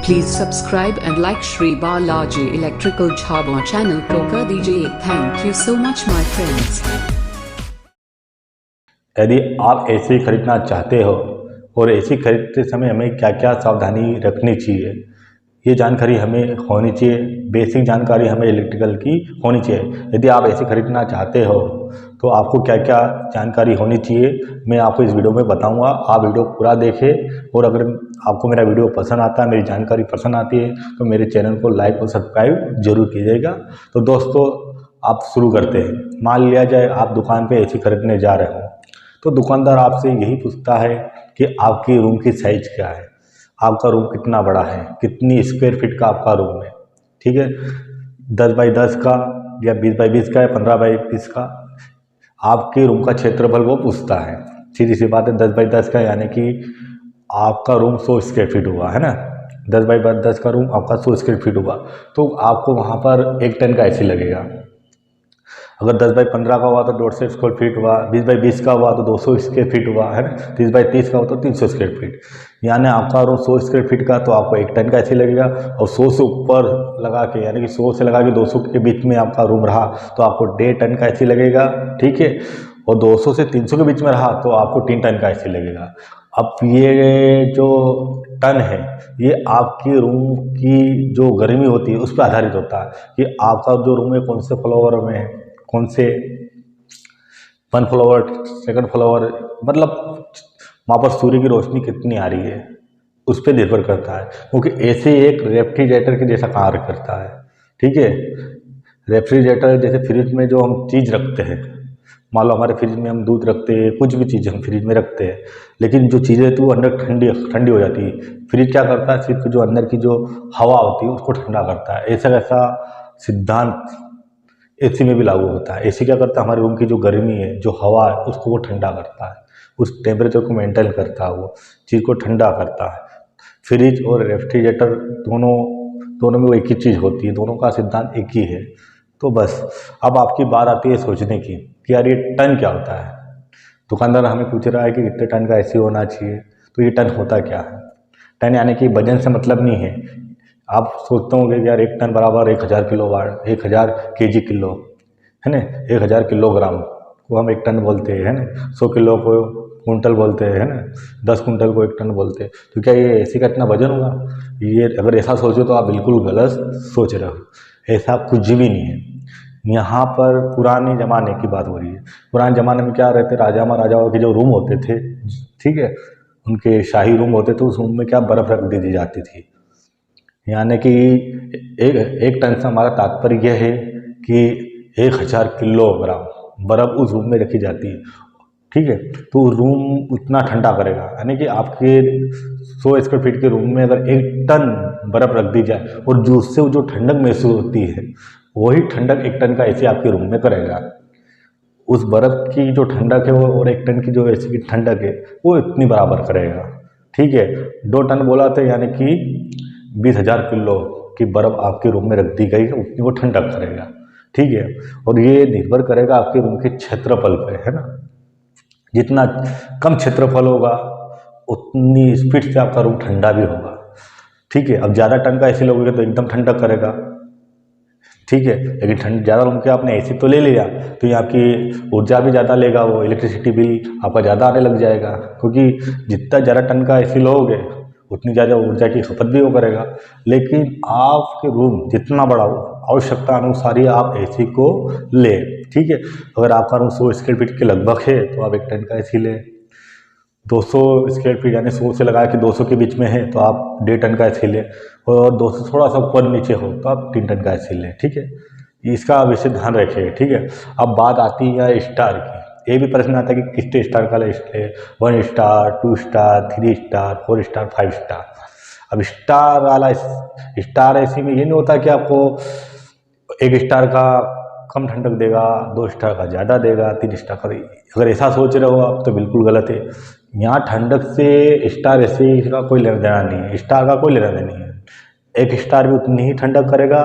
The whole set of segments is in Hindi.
Please subscribe and like Shri Balaji Electrical Jhabwa channel को कर दीजिए। Thank you so much my friends। यदि आप एसी खरीदना चाहते हो और एसी खरीदते समय हमें क्या क्या सावधानी रखनी चाहिए, ये जानकारी हमें होनी चाहिए। बेसिक जानकारी हमें इलेक्ट्रिकल की होनी चाहिए। यदि आप एसी खरीदना चाहते हो तो आपको क्या क्या जानकारी होनी चाहिए, मैं आपको इस वीडियो में बताऊंगा। आप वीडियो पूरा देखें और अगर आपको मेरा वीडियो पसंद आता है, मेरी जानकारी पसंद आती है तो मेरे चैनल को लाइक और सब्सक्राइब जरूर कीजिएगा। तो दोस्तों आप शुरू करते हैं। मान लिया जाए आप दुकान पे एसी खरीदने जा रहे हो तो दुकानदार आपसे यही पूछता है कि आपकी रूम की साइज क्या है, आपका रूम कितना बड़ा है, कितनी स्क्वायर फीट का आपका रूम है। ठीक है, 10 बाई 10 का या 20 बाई 20 का या 15 बाई 20 का आपके रूम का क्षेत्रफल वो पूछता है। सीधी सी बात है, 10 बाई 10 का यानी कि आपका रूम 100 स्क्वायर फीट हुआ है ना। 10 बाई 10 का रूम आपका 100 स्क्वायर फीट हुआ तो आपको वहाँ पर 1 टन का एसी लगेगा। अगर 10 बाई 15 का हुआ तो 150 स्क्वायर फीट हुआ, 20 बाई 20 का हुआ तो 200 स्क्वायर फीट हुआ है ना, 30 बाई 30 का हुआ तो 300 स्क्वायर फीट। यानी आपका रूम 100 स्क्वायर फीट का तो आपको 1 टन का एसी लगेगा। और 100 से ऊपर लगा के यानी कि 100 से लगा के 200 के बीच में आपका रूम रहा तो आपको 1.5 टन का एसी लगेगा। ठीक है, और 200 से 300 के बीच में रहा तो आपको 3 टन का एसी लगेगा। अब ये जो टन है ये आपकी रूम की जो गर्मी होती है उस पर आधारित होता है कि आपका जो रूम है कौन से फ्लोर में है, कौन से 1 फ्लोर 2nd फ्लोर, मतलब वहाँ पर सूर्य की रोशनी कितनी आ रही है उस पर निर्भर करता है। क्योंकि एसी एक रेफ्रिजरेटर के जैसा कार्य करता है। ठीक है, रेफ्रिजरेटर जैसे फ्रिज में जो हम चीज़ रखते हैं, मान लो हमारे फ्रिज में हम दूध रखते हैं, कुछ भी चीज़ हम फ्रिज में रखते हैं, लेकिन जो चीज़ें तो वो अंदर ठंडी ठंडी हो जाती है। फ्रिज क्या करता है, सिर्फ जो अंदर की जो हवा होती है उसको ठंडा करता है। ऐसा ऐसा सिद्धांत एसी में भी लागू होता है। एसी क्या करता है, हमारे रूम की जो गर्मी है, जो हवा है, उसको वो ठंडा करता है, उस टेम्परेचर को मेंटेन करता है, वो चीज़ को ठंडा करता है। फ्रिज और रेफ्रिजरेटर दोनों में वो एक ही चीज़ होती है, दोनों का सिद्धांत एक ही है। तो बस अब आपकी बात आती है सोचने की कि यार ये टन क्या होता है। दुकानदार हमें पूछ रहा है कि कितने टन का एसी होना चाहिए, तो ये टन होता क्या है। टन यानी कि वजन से मतलब नहीं है। आप सोचते होंगे कि यार 1 टन बराबर 1000 किलोवाट, 1000 केजी किलो है ना, 1000 किलोग्राम को हम 1 टन बोलते हैं, है ना। 100 किलो को कुंटल बोलते हैं, है ना। 10 कुंटल को 1 टन बोलते हैं। तो क्या ये एसी का इतना वजन होगा? ये अगर ऐसा सोचो तो आप बिल्कुल गलत सोच रहे हो। ऐसा कुछ भी नहीं है। यहाँ पर पुराने ज़माने की बात हो रही है। पुराने ज़माने में क्या रहते, राजा महाराजाओं के जो रूम होते थे, ठीक है, उनके शाही रूम होते थे, उस रूम में क्या बर्फ़ रख दी जाती थी। यानी कि एक टन से हमारा तात्पर्य यह है कि 1000 किलोग्राम बर्फ़ उस रूम में रखी जाती है। ठीक है, तो रूम उतना ठंडा करेगा। यानी कि आपके 100 स्क्वायर फीट के रूम में अगर 1 टन बर्फ़ रख दी जाए और जो उससे जो ठंडक महसूस होती है वही ठंडक 1 टन का एसी आपके रूम में करेगा। उस बर्फ़ की जो ठंडक है वो और 1 टन की जो एसी की ठंडक है वो इतनी बराबर करेगा। ठीक है, 2 टन बोला था यानी कि 20,000 किलो की बर्फ़ आपके रूम में रख दी गई है, उतनी वो ठंडक करेगा। ठीक है, और ये निर्भर करेगा आपके रूम के क्षेत्रफल पे, है ना। जितना कम क्षेत्रफल होगा उतनी स्पीड से आपका रूम ठंडा भी होगा। ठीक है, अब ज़्यादा टन का एसी लोगे तो एकदम ठंडक करेगा। ठीक है, लेकिन ज़्यादा रूम के आपने एसी तो ले लिया तो ये आपकी ऊर्जा भी ज़्यादा लेगा, वो इलेक्ट्रिसिटी बिल आपका ज़्यादा आने लग जाएगा। क्योंकि जितना ज़्यादा टन का एसी लोगे उतनी ज़्यादा ऊर्जा की खपत भी वो करेगा। लेकिन आपके रूम जितना बड़ा हो आवश्यकता अनुसार ही आप एसी को ले। ठीक है, अगर आपका रूम 100 स्क्वायर फीट के लगभग है तो आप 1 टन का एसी लें। 200 स्क्वायर फीट यानी 100 से लगा के 200 के बीच में है तो आप 1.5 टन का एसी लें। और 200 थोड़ा सा ऊपर नीचे हो तो आप 3 टन का एसी लें। ठीक है, इसका विशेष ध्यान रखिए। ठीक है, अब बात आती है स्टार की। ये भी प्रश्न आता है कि कितने स्टार का लिस्ट है, 1 star, 2 star, 3 star, 4 star, 5 star. अब स्टार वाला स्टार एसी में ये नहीं होता कि आपको 1 स्टार का कम ठंडक देगा, 2 स्टार का ज़्यादा देगा, 3 स्टार का। अगर ऐसा सोच रहे हो आप तो बिल्कुल गलत है। यहाँ ठंडक से स्टार एसी का कोई लेना देना नहीं है, स्टार का कोई लेना देना नहीं है। 1 स्टार भी उतनी ही ठंडक करेगा,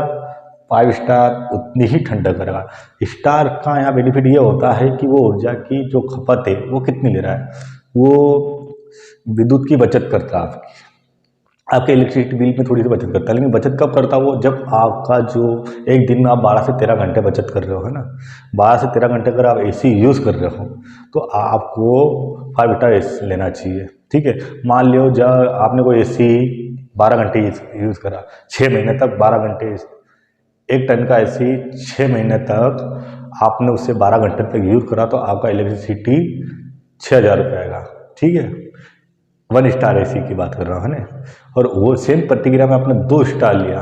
5 स्टार उतनी ही ठंडक करेगा। स्टार का यहाँ बेनिफिट ये होता है कि वो ऊर्जा की जो खपत है वो कितनी ले रहा है, वो विद्युत की बचत करता है आपकी। आपके इलेक्ट्रिसिटी बिल में थोड़ी सी बचत करता है। लेकिन बचत कब करता है वो, जब आपका जो एक दिन में आप 12 से 13 घंटे बचत कर रहे हो, है ना, 12 से 13 घंटे अगर आप एसी यूज़ कर रहे हो तो आपको 5 स्टार एसी लेना चाहिए। ठीक है, मान लो जब आपने कोई एसी 12 घंटे यूज़ करा, 6 महीने तक 12 घंटे, 1 टन का एसी 6 महीने तक आपने उससे 12 घंटे तक यूज़ करा तो आपका इलेक्ट्रिसिटी 6,000 रुपये आएगा। ठीक है, 1 स्टार एसी की बात कर रहा हूँ, है ना। और वो सेम प्रतिक्रिया में आपने 2 स्टार लिया,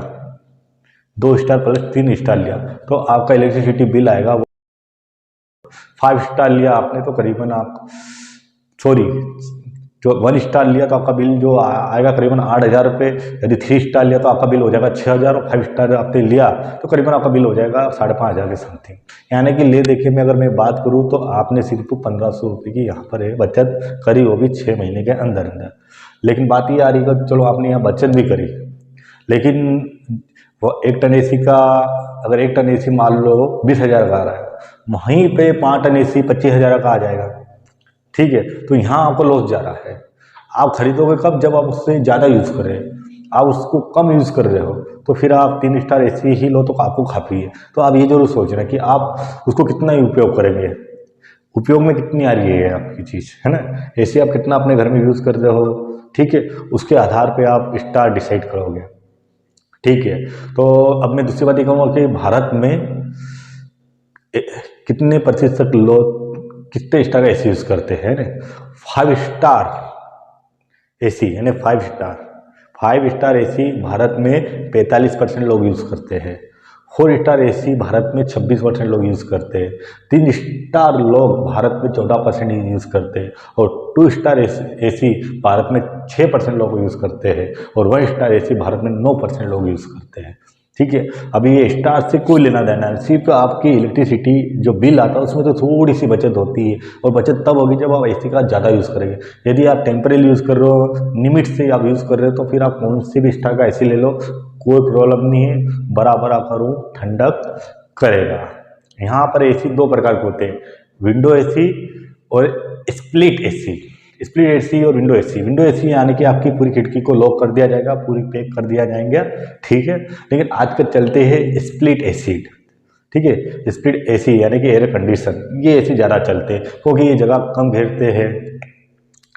2 स्टार प्लस 3 स्टार लिया तो आपका इलेक्ट्रिसिटी बिल आएगा 5 स्टार लिया आपने तो करीबन आप जो 1 स्टार लिया तो आपका बिल जो आएगा करीबन 8,000 रुपये। यदि 3 स्टार लिया तो आपका बिल हो जाएगा 6,000 और 5 स्टार आपने लिया तो करीबन आपका बिल हो जाएगा 5,500 के समथिंग। यानी कि ले देखिए में अगर मैं बात करूँ तो आपने सिर्फ 1,500 रुपये की यहाँ पर बचत करी, वो भी 6 महीने के अंदर अंदर। लेकिन बात ये आ रही है चलो आपने यहाँ बचत भी करी, लेकिन वो 1 टन एसी का, अगर 1 टन एसी मान लो 20,000 का आ रहा है, वहीं पे 5 टन एसी 25,000 का आ जाएगा। ठीक है, तो यहाँ आपको लॉस जा रहा है। आप खरीदोगे कब, जब आप उससे ज़्यादा यूज़ कर रहे हैं, आप उसको कम यूज़ कर रहे हो तो फिर आप 3 स्टार एसी ही लो तो आपको काफ़ी है। तो आप ये जरूर सोच रहे हैं कि आप उसको कितना ही उपयोग करेंगे, उपयोग में कितनी आ रही है आपकी चीज़, है ना। एसी आप कितना अपने घर में यूज़ कर रहे हो, ठीक है, उसके आधार पे आप स्टार डिसाइड करोगे। ठीक है, तो अब मैं दूसरी बात ये कहूँगा कि भारत में कितने प्रतिशत लोग कितने स्टार का एसी यूज़ करते हैं ना। 5 स्टार एसी यानी 5 स्टार एसी भारत में 45% लोग यूज़ करते हैं। 4 स्टार एसी भारत में 26% लोग यूज़ करते हैं। 3 स्टार लोग भारत में 14% यूज़ करते हैं और 2 स्टार एसी भारत में 6% लोग यूज़ करते हैं और 1 स्टार एसी भारत में 9% लोग यूज़ करते हैं। ठीक है, अभी ये स्टार से कोई लेना देना है, सिर्फ आपकी इलेक्ट्रिसिटी जो बिल आता है उसमें तो थोड़ी सी बचत होती है और बचत तब होगी जब आप एसी का ज़्यादा यूज़ करेंगे। यदि आप टेम्परेरी यूज़ कर रहे हो, लिमिट से आप यूज़ कर रहे हो तो फिर आप कौन से भी स्टार का एसी ले लो, कोई प्रॉब्लम नहीं है, बराबर आपका रूम ठंडक करेगा। यहाँ पर एसी 2 प्रकार के होते हैं, विंडो एसी और स्प्लिट एसी। स्प्लिट एसी और विंडो एसी। विंडो एसी यानी कि आपकी पूरी खिड़की को लॉक कर दिया जाएगा, पूरी पैक कर दिया जाएंगे, ठीक है। लेकिन आजकल चलते हैं स्प्लिट एसी, ठीक है। स्प्लिट एसी यानी कि एयर कंडीशन, ये एसी ज़्यादा चलते हैं क्योंकि ये जगह कम घेरते हैं,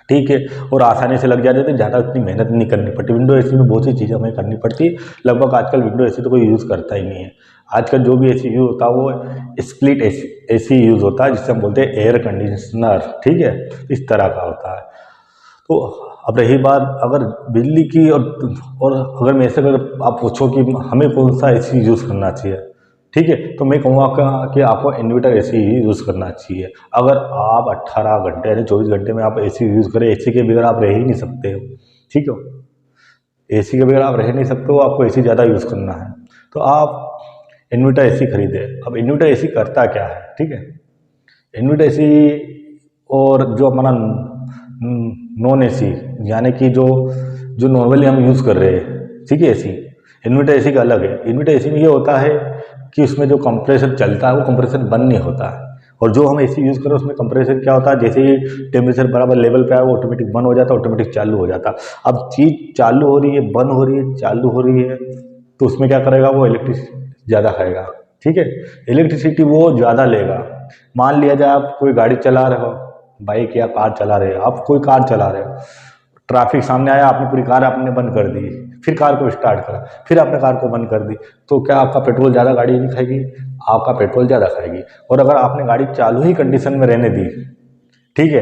ठीक है, और आसानी से लग जाते हैं, ज़्यादा उतनी मेहनत नहीं करनी पड़ती। विंडो एसी में बहुत सी चीज़ें हमें करनी पड़ती है। लगभग आजकल विंडो एसी तो कोई यूज़ करता ही नहीं है। आजकल जो भी एसी यूज़ होता है वो स्प्लिट एसी यूज़ होता है, जिससे हम बोलते हैं एयर कंडीशनर, ठीक है, इस तरह का होता है। तो अब रही बात अगर बिजली की और अगर मैं ऐसे अगर आप पूछो कि हमें कौन सा एसी यूज़ करना चाहिए, ठीक है, तो मैं कहूँगा कि आपको इन्वर्टर एसी ही यूज़ करना चाहिए। अगर आप 18 घंटे यानी 24 घंटे में आप एसी यूज़ करें, एसी के बगैर आप रह ही नहीं सकते हो, ठीक है, एसी के बगैर आप रह नहीं सकते हो, आपको एसी ज़्यादा यूज़ करना है तो आप इन्वर्टर एसी खरीदें। अब इन्वर्टर एसी करता क्या है, ठीक है, इन्वर्टर एसी और जो हमारा नॉन एसी यानी कि जो नॉर्मली हम यूज़ कर रहे हैं, ठीक है, एसी, इन्वर्टर एसी का अलग है। इन्वर्टर एसी में ये होता है कि उसमें जो कंप्रेसर चलता है वो कंप्रेसर बंद नहीं होता है, और जो हम एसी यूज़ करें उसमें कंप्रेसर क्या होता है, जैसे ही टेम्परेचर बराबर लेवल पे आए वो ऑटोमेटिक बंद हो जाता है, ऑटोमेटिक चालू हो जाता है। अब चीज़ चालू हो रही है, बंद हो रही है, चालू हो रही है, तो उसमें क्या करेगा, वो इलेक्ट्रिसिटी ज़्यादा खाएगा, ठीक है, इलेक्ट्रिसिटी वो ज़्यादा लेगा। मान लिया जाए आप कोई गाड़ी चला रहे हो, बाइक या कार चला रहे हो, आप कोई कार चला रहे हो, ट्रैफिक सामने आया, आपने पूरी कार आपने बंद कर दी, फिर कार को स्टार्ट करा, फिर आपने कार को बंद कर दी, तो क्या आपका पेट्रोल ज़्यादा गाड़ी नहीं खाएगी, आपका पेट्रोल ज़्यादा खाएगी। और अगर आपने गाड़ी चालू ही कंडीशन में रहने दी, ठीक है,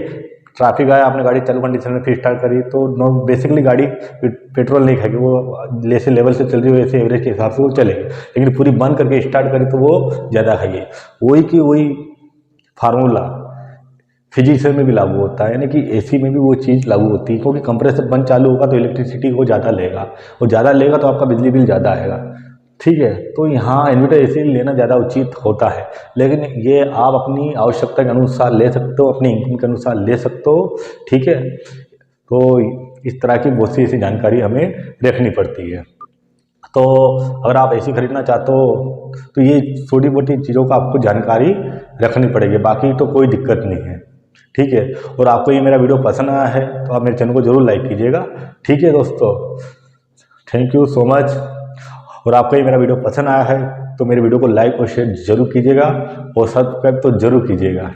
ट्रैफिक आया, आपने गाड़ी चालू कंडीशन में फिर स्टार्ट करी, तो बेसिकली गाड़ी पेट्रोल नहीं खाएगी, वो जैसे लेवल से चल रही है वैसे एवरेज के हिसाब से वो चलेगी। लेकिन पूरी बंद करके स्टार्ट करी तो वो ज़्यादा खाएगी। वही की वही फार्मूला फिजिक्स में भी लागू होता है, यानी कि एसी में भी वो चीज़ लागू होती है, क्योंकि कंप्रेसर बंद चालू होगा तो इलेक्ट्रिसिटी वो ज़्यादा लेगा, और ज़्यादा लेगा तो आपका बिजली बिल ज़्यादा आएगा, ठीक है। तो यहाँ इन्वर्टर एसी लेना ज़्यादा उचित होता है, लेकिन ये आप अपनी आवश्यकता के अनुसार ले सकते हो, अपनी इनकम के अनुसार ले सकते हो, ठीक है। तो इस तरह की बहुत सी ऐसी जानकारी हमें रखनी पड़ती है। तो अगर आप एसी खरीदना चाहते हो तो ये छोटी मोटी चीज़ों का आपको जानकारी रखनी पड़ेगी, बाकी तो कोई दिक्कत नहीं है, ठीक है। और आपको ये मेरा वीडियो पसंद आया है तो आप मेरे चैनल को जरूर लाइक कीजिएगा, ठीक है दोस्तों। Thank you so much. और आपको ये मेरा वीडियो पसंद आया है तो मेरे वीडियो को लाइक और शेयर जरूर कीजिएगा और सब्सक्राइब तो जरूर कीजिएगा।